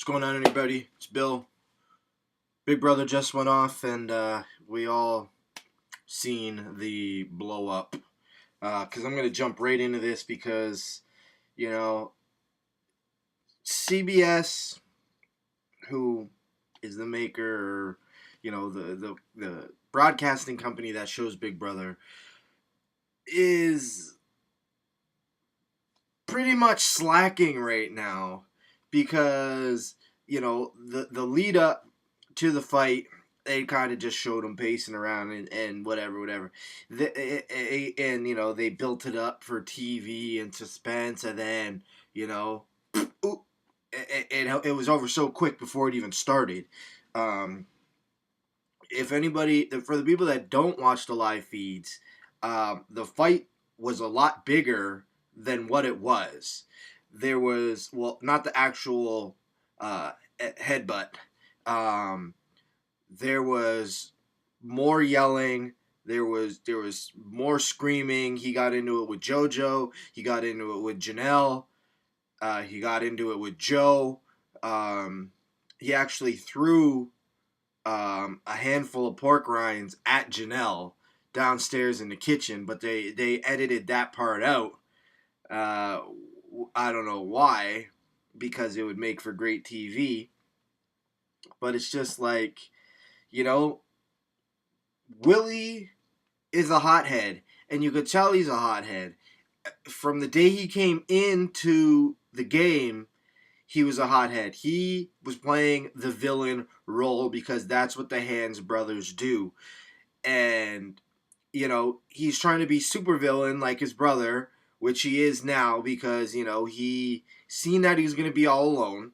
going on, everybody? It's Bill. Big Brother just went off, and we all seen the blow up. Because I'm going to jump right into this because, CBS, who is the maker, or, the broadcasting company that shows Big Brother, is pretty much slacking right now because, the lead up to the fight, they kind of just showed him pacing around and whatever. They built it up for TV and suspense, and then, it was over so quick before it even started. If anybody, for the people that don't watch the live feeds, the fight was a lot bigger than what it was. There was, not the actual headbutt. There was more yelling. There was more screaming. He got into it with JoJo. He got into it with Janelle. He got into it with Joe. He actually threw a handful of pork rinds at Janelle downstairs in the kitchen, but they edited that part out. I don't know why, because it would make for great TV. But it's just like, Willie is a hothead, and you could tell he's a hothead. From the day he came into the game, he was a hothead. He was playing the villain role because that's what the Hands brothers do. And, he's trying to be super villain like his brother, which he is now because, he seen that he was going to be all alone.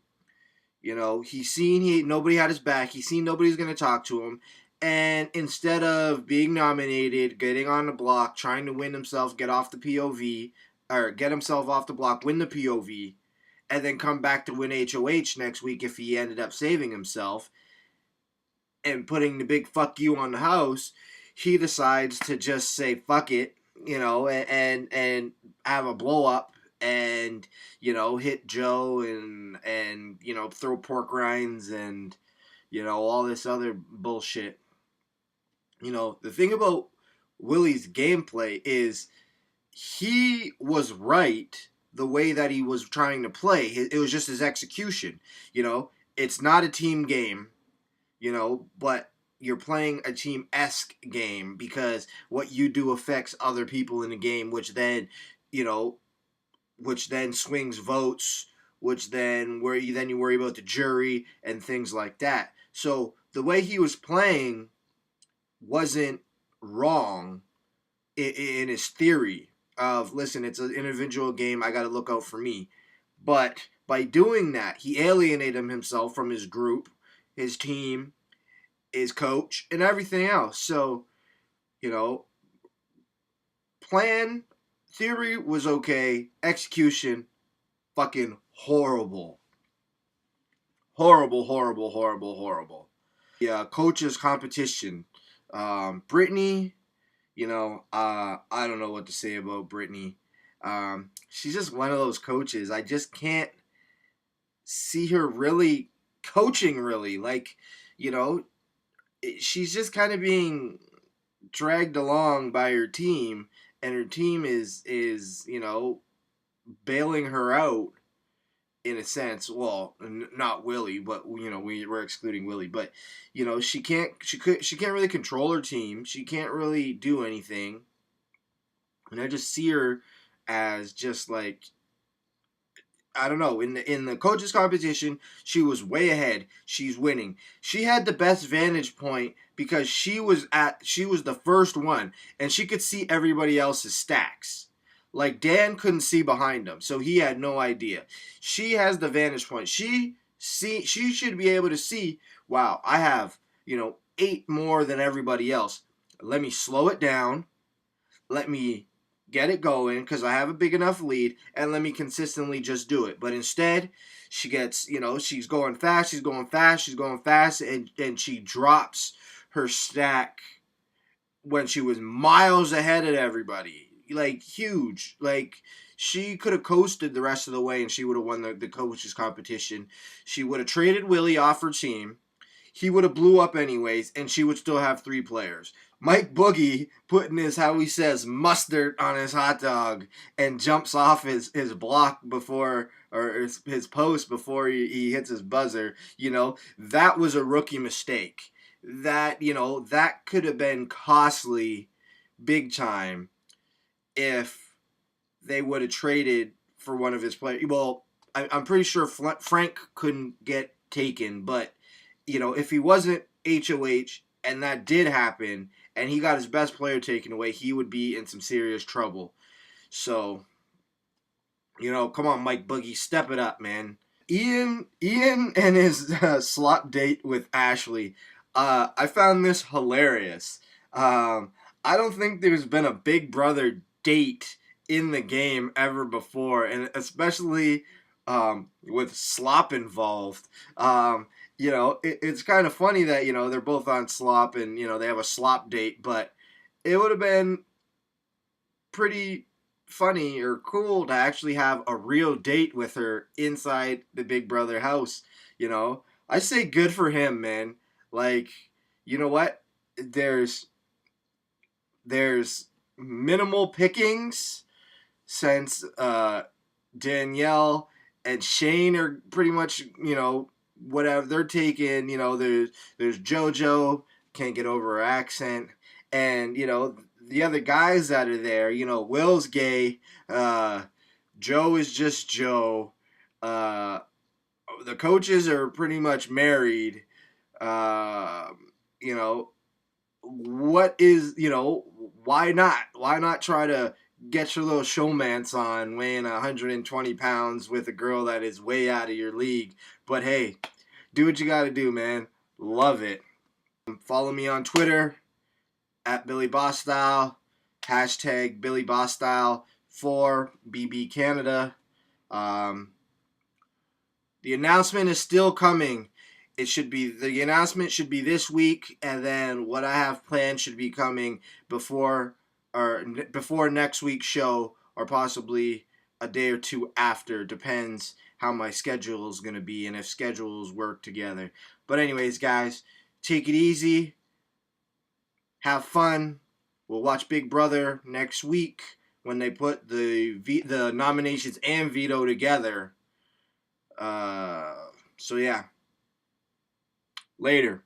He seen nobody had his back. He seen nobody's going to talk to him. And instead of being nominated, getting on the block, trying to win himself, get off the POV, or get himself off the block, win the POV, and then come back to win HOH next week if he ended up saving himself and putting the big fuck you on the house, he decides to just say fuck it, and have a blow up and, hit Joe and throw pork rinds and, all this other bullshit. The thing about Willie's gameplay is he was right the way that he was trying to play. It was just his execution. It's not a team game, but you're playing a team-esque game because what you do affects other people in the game, which then swings votes, which then you worry about the jury and things like that. So the way he was playing wasn't wrong in his theory of, listen, it's an individual game, I got to look out for me. But by doing that, he alienated himself from his group, his team, his coach, and everything else. So, plan, theory was okay, execution, fucking horrible. Horrible. Yeah, coaches competition. Brittany, I don't know what to say about Brittany. She's just one of those coaches. I just can't see her really coaching really. Like, she's just kind of being dragged along by her team, and her team is bailing her out in a sense. Well, not Willie, but we're excluding Willie, but she can't really control her team. She can't really do anything, and I just see her as just like, I don't know, in the coaches competition, she was way ahead. She's winning. She had the best vantage point because she was the first one, and she could see everybody else's stacks. Like, Dan couldn't see behind him, so he had no idea. She has the vantage point. She should be able to see, wow, I have, 8 more than everybody else. Let me slow it down. Let me get it going because I have a big enough lead, and let me consistently just do it. But instead, she gets, she's going fast, and she drops her stack when she was miles ahead of everybody. Like, huge. Like, she could have coasted the rest of the way and she would have won the coaches competition. She would have traded Willie off her team. He would have blew up anyways, and she would still have 3 players. Mike Boogie putting his, how he says, mustard on his hot dog and jumps off his block before, or his post before he hits his buzzer. That was a rookie mistake. That, that could have been costly big time if they would have traded for one of his players. Well, I'm pretty sure Frank couldn't get taken, but if he wasn't HOH and that did happen and he got his best player taken away, he would be in some serious trouble. So, come on, Mike Boogie, step it up, man. Ian and his slop date with Ashley. I found this hilarious. I don't think there's been a Big Brother date in the game ever before, and especially with slop involved. It's kind of funny that, they're both on slop and, they have a slop date, but it would have been pretty funny or cool to actually have a real date with her inside the Big Brother house. I say good for him, man. Like, you know what? There's minimal pickings since Danielle and Shane are pretty much, whatever they're taking. There's JoJo, can't get over her accent, and the other guys that are there. Will's gay, Joe is just Joe. The coaches are pretty much married. What is why not? Why not try to get your little showmance on weighing 120 pounds with a girl that is way out of your league? But hey, do what you gotta do, man. Love it. Follow me on Twitter at Billy Bostyle, hashtag Billy Bostyle for BB Canada. The announcement is still coming. The announcement should be this week, and then what I have planned should be coming before next week's show, or possibly a day or two after. Depends how my schedule is going to be and if schedules work together. But anyways, guys, take it easy. Have fun. We'll watch Big Brother next week when they put the nominations and veto together. So yeah. Later.